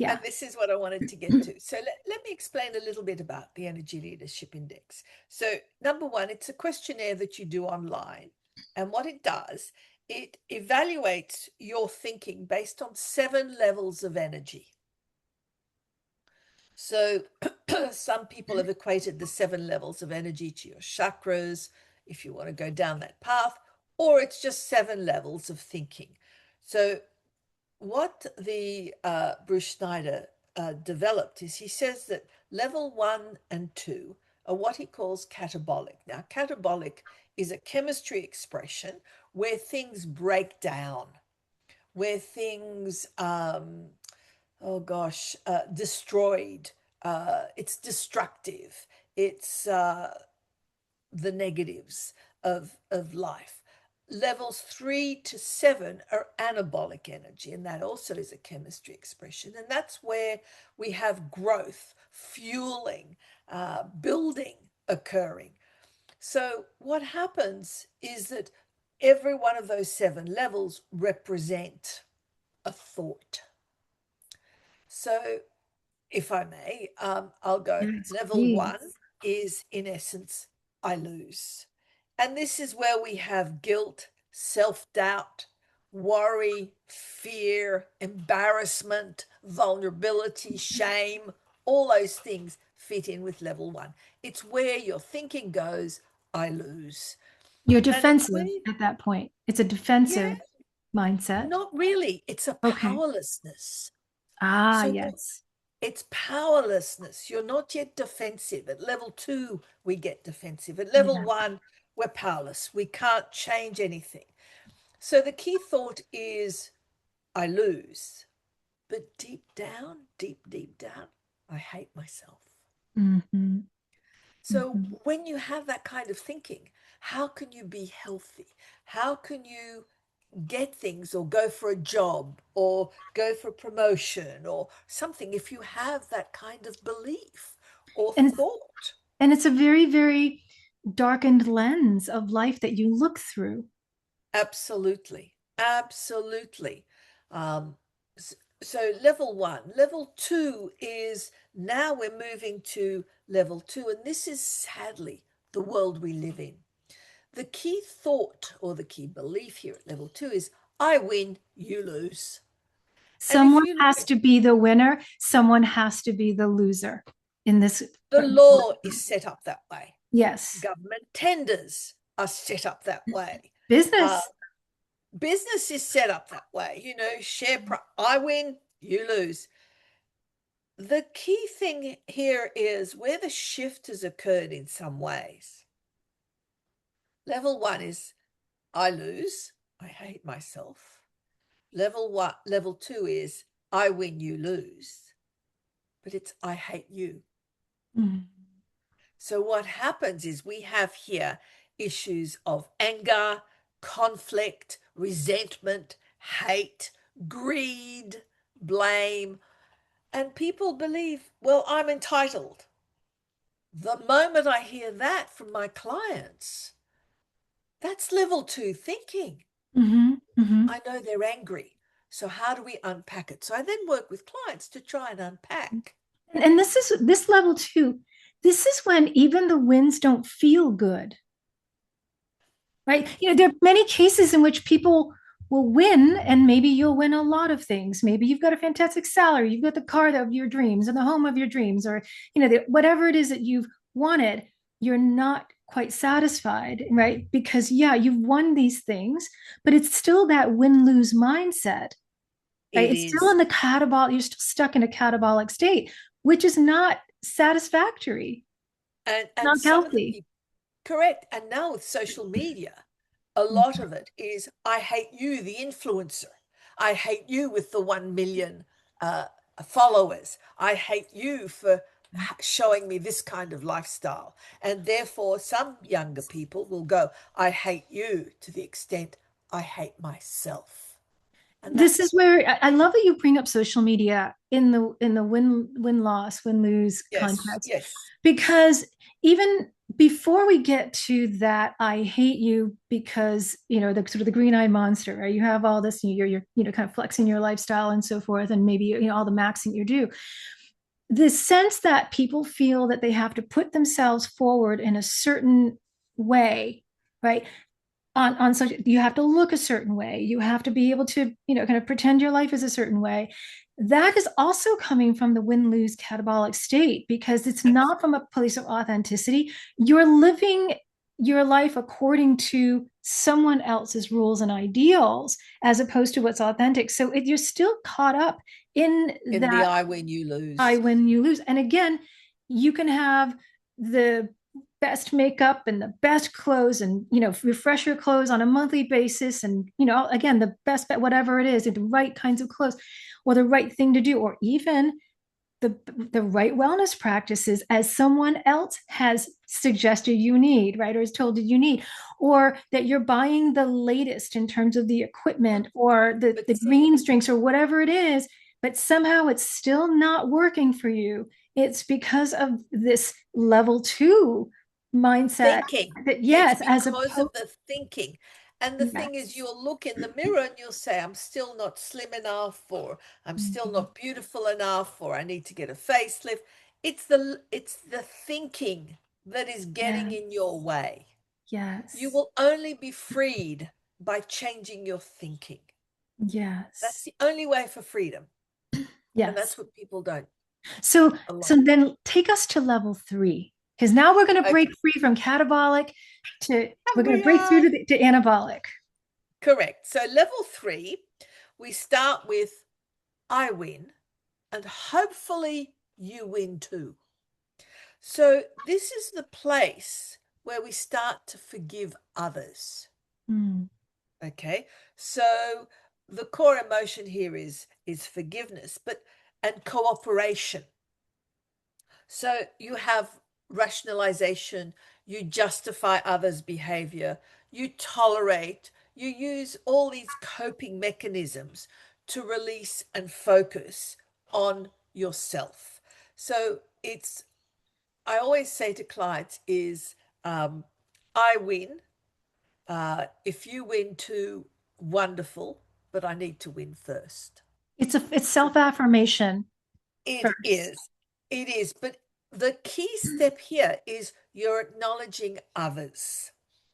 Yeah. And this is what I wanted to get to. So let me explain a little bit about the Energy Leadership Index. So number one, it's a questionnaire that you do online. And what it does, it evaluates your thinking based on 7 levels of energy. So some people have equated the 7 levels of energy to your chakras, if you want to go down that path, or it's just 7 levels of thinking. So what the Bruce Schneider developed is he says that level 1 and 2 are what he calls catabolic. Now, catabolic is a chemistry expression where things break down, where things, destroyed. It's destructive. It's the negatives of life. Levels 3 to 7 are anabolic energy, and that also is a chemistry expression. And that's where we have growth, fueling, building occurring. So, what happens is that every one of those 7 levels represent a thought. So, if I may, I'll go. Yes, Level 1 please. is, in essence, I lose. And this is where we have guilt, self-doubt, worry, fear, embarrassment, vulnerability, shame. All those things fit in with level 1. It's where your thinking goes, I lose. You're And it's defensive where, at that point. It's a yeah, defensive mindset. not really. It's a Okay. powerlessness. Ah, So yes. it's powerlessness. You're not yet defensive. At level 2, we get defensive. At level Yeah. 1, we're powerless. We can't change anything. So the key thought is, I lose. But deep down, deep down, I hate myself. Mm-hmm. So Mm-hmm. when you have that kind of thinking, how can you be healthy? How can you get things or go for a job or go for promotion or something if you have that kind of belief or And it's thought? and it's a very, very darkened lens of life that you look through. Absolutely. Absolutely. Um, so level 1. Level 2 is now we're moving to level 2, and this is sadly the world we live in. The key thought or the key belief here at level 2 is I win, you lose. And if Someone you look has at to be the winner, someone has to be the loser in this. the law is set up that way. Yes. Government tenders are set up that way. Uh, Business. business is set up that way. You know, I win, you lose. The key thing here is where the shift has occurred in some ways. Level 1 is I lose, I hate myself. Level 2 is I win, you lose. But it's I hate you. Mm. So what happens is we have here issues of anger, conflict, resentment, hate, greed, blame, and people believe, well, I'm entitled. The moment I hear that from my clients, that's level 2 thinking. Mm-hmm. Mm-hmm. I know they're angry. So how do we unpack it? So I then work with clients to try and unpack. And this is this level 2. This is when even the wins don't feel good, right? There are many cases in which people will win, and maybe you'll win a lot of things. Maybe you've got a fantastic salary, you've got the car of your dreams and the home of your dreams, or whatever it is that you've wanted. You're not quite satisfied, right? Because yeah, you've won these things, but it's still that win-lose mindset, right? It It's still is. in the catabolic. You're still stuck in a catabolic state, which is not satisfactory, And not some of the healthy. people, correct. And now with social media, a lot of it is I hate you, the influencer. I hate you with the 1 million uh, followers. I hate you for showing me this kind of lifestyle. And therefore, some younger people will go, I hate you to the extent I hate myself. And This that's, is where I love that you bring up social media in the win loss, win lose yes, context, yes, because even before we get to that, I hate you because, the sort of the green-eyed monster, right? You have all this, you're kind of flexing your lifestyle and so forth, and maybe, all the maxing you do. The sense that people feel that they have to put themselves forward in a certain way, right? On such, you have to look a certain way, you have to be able to, kind of pretend your life is a certain way. That is also coming from the win-lose catabolic state, because it's not from a place of authenticity. You're living your life according to someone else's rules and ideals as opposed to what's authentic. So you're still caught up in In the that I win, you I lose. win, you lose. And again, you can have the best makeup and the best clothes and, refresh your clothes on a monthly basis. And, again, the best, whatever it is, the right kinds of clothes or the right thing to do, or even the right wellness practices as someone else has suggested you need, right? Or has told you need, or that you're buying the latest in terms of the equipment or But the see, greens drinks or whatever it is, but somehow it's still not working for you. It's because of this level two mindset thinking. that, It's yes, as because of opposed, the thinking. And the thing is, yes. you'll look in the mirror and you'll say, I'm still not slim enough, or I'm still Mhm. not beautiful enough, or I need to get a facelift. It's the thinking that is getting Yeah. in your way. You Yes. will only be freed by changing your thinking. That's Yes. the only way for freedom. And Yes. that's what people don't So, allow. so then take us to level three, because now we're going to break Okay, free from catabolic to, we're going to we break through are to anabolic. correct. So level 3, we start with I win, and hopefully you win too. So this is the place where we start to forgive others. Mm. Okay, so the core emotion here is forgiveness, but and cooperation. So you have rationalization, you justify others' behavior, you tolerate, you use all these coping mechanisms to release and focus on yourself. So I always say to clients is, I win. If you win too, wonderful, but I need to win first. It's self-affirmation It first. is. It is. But the key step here is you're acknowledging others,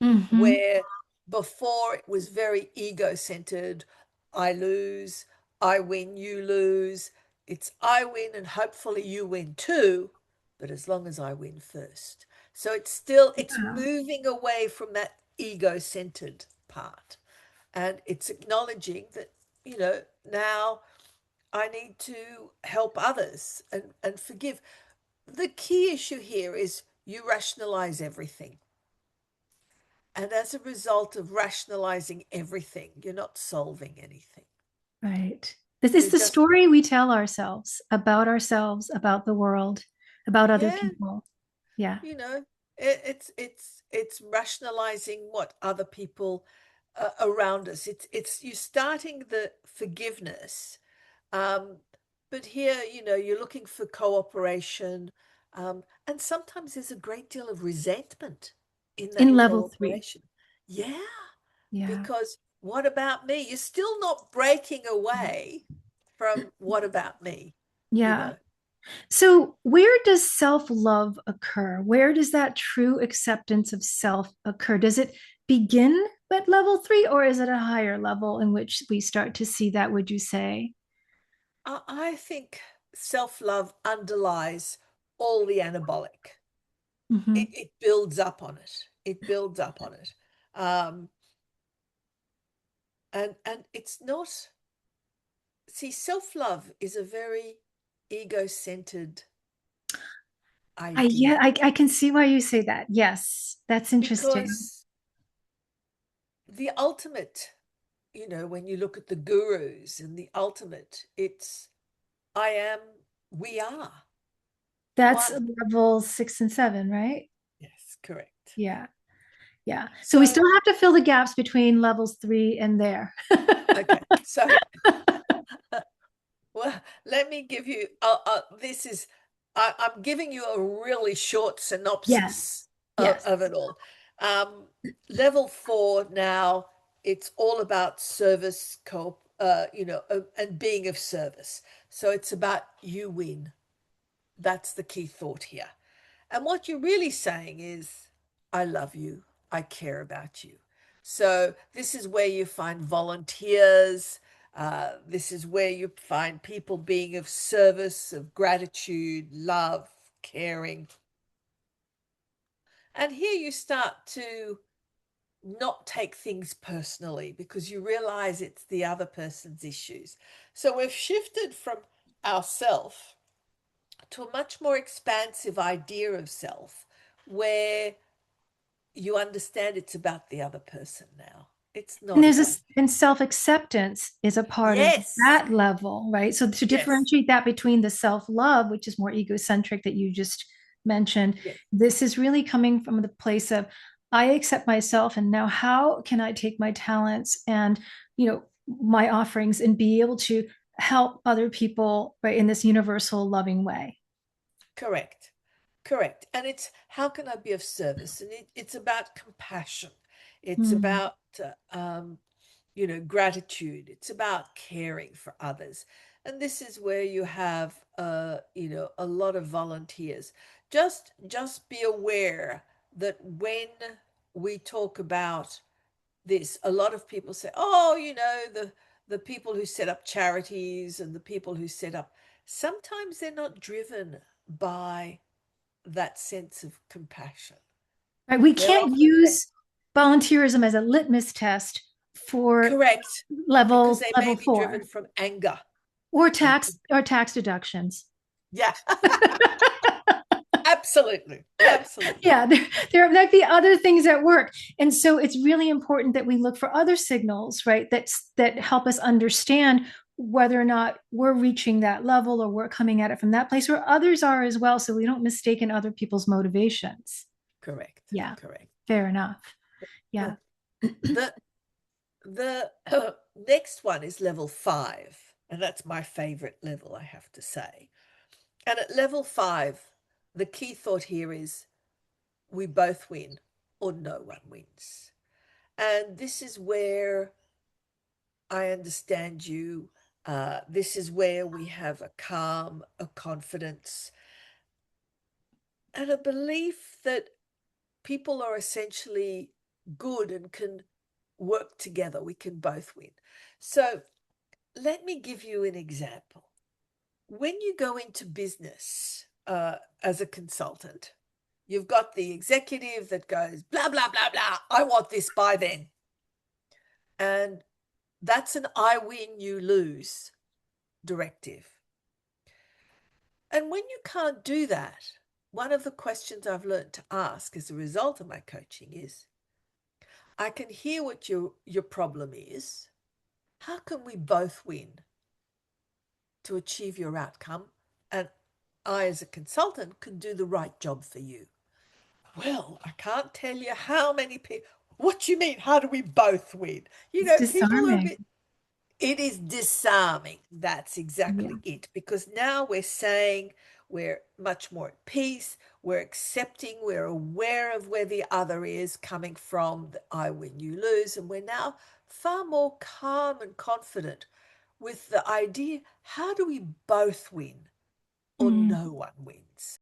Mm-hmm. where before it was very ego centered. I lose, I win, you lose. It's I win and hopefully you win too, but as long as I win first. So it's Yeah. moving away from that ego centered part. And it's acknowledging that, now I need to help others and forgive. The key issue here is you rationalize everything. And as a result of rationalizing everything, you're not solving anything. Right. This is You're the just, story we tell ourselves, about the world, about other yeah, people. Yeah. you know, it's rationalizing what other people around us. It's you starting the forgiveness. Um, but here, you're looking for cooperation. And sometimes there's a great deal of resentment in In that level three. cooperation. Yeah, Yeah. because what about me? You're still not breaking away from what about me, you Yeah. know. So, where does self love occur? Where does that true acceptance of self occur? Does it begin at level three, or is it a higher level in which we start to see that, would you say? I think self love underlies all the anabolic. Mm-hmm. It builds up on it. It builds up on it. Um, and it's not, see, self love is a very ego centered Yeah, idea I can see why you say that. Yes, that's interesting. because the ultimate, when you look at the gurus and the ultimate, it's I am, we are That's one. level six and seven, right? Yes, correct. Yeah. Yeah. So we So, still have to fill the gaps between levels three and there. okay. So, well, let me give you, I'm giving you a really short Yes. synopsis. Yes. of it all. Um, Level 4 now, it's all about service, and being of service. So it's about you win. That's the key thought here. And what you're really saying is, I love you. I care about you. So this is where you find volunteers. This is where you find people being of service, of gratitude, love, caring. And here you start to not take things personally because you realize it's the other person's issues. So we've shifted from ourself to a much more expansive idea of self where you understand it's about the other person now. It's And not there's about a, and self-acceptance is a part of Yes, that level, right? So to yes, differentiate that between the self-love, which is more egocentric that you just mentioned, yes, this is really coming from the place of I accept myself, and now how can I take my talents and, my offerings and be able to help other people, right, in this universal loving way. correct, correct. And it's how can I be of service? And it's about compassion. It's Mm. about gratitude. It's about caring for others. And this is where you have, a lot of volunteers. Just be aware that when we talk about this, a lot of people say, oh, the people who set up charities and the people who set up, sometimes they're not driven by that sense of compassion. Right? We They're can't often there. use volunteerism as a litmus test for Correct, because level they may level be driven 4 from anger or and tax deductions. yeah. Absolutely. Absolutely. Yeah, there might be other things at work. And so it's really important that we look for other signals, right? That help us understand whether or not we're reaching that level or we're coming at it from that place where others are as well. So we don't mistake in other people's motivations. Correct. Yeah, Correct. fair enough. Yeah. The the next one is level 5, and that's my favorite level, I have to say. And at level 5, the key thought here is we both win or no one wins. And this is where I understand you. This is where we have a calm, a confidence, and a belief that people are essentially good and can work together. We can both win. So let me give you an example. When you go into business as a consultant, you've got the executive that goes, blah, blah, blah, blah. I want this by then. And that's an I win, you lose directive. And when you can't do that, one of the questions I've learned to ask as a result of my coaching is, I can hear what your problem is. How can we both win to achieve your outcome? And I, as a consultant, can do the right job for you. Well, I can't tell you how many people. What do you mean? How do we both win? It's People are a disarming. bit. It is disarming. That's Yeah. exactly it. Because now we're saying we're much more at peace. We're accepting. We're aware of where the other is coming from. The I win, you lose. And we're now far more calm and confident with the idea, how do we both win or Mm. no one wins?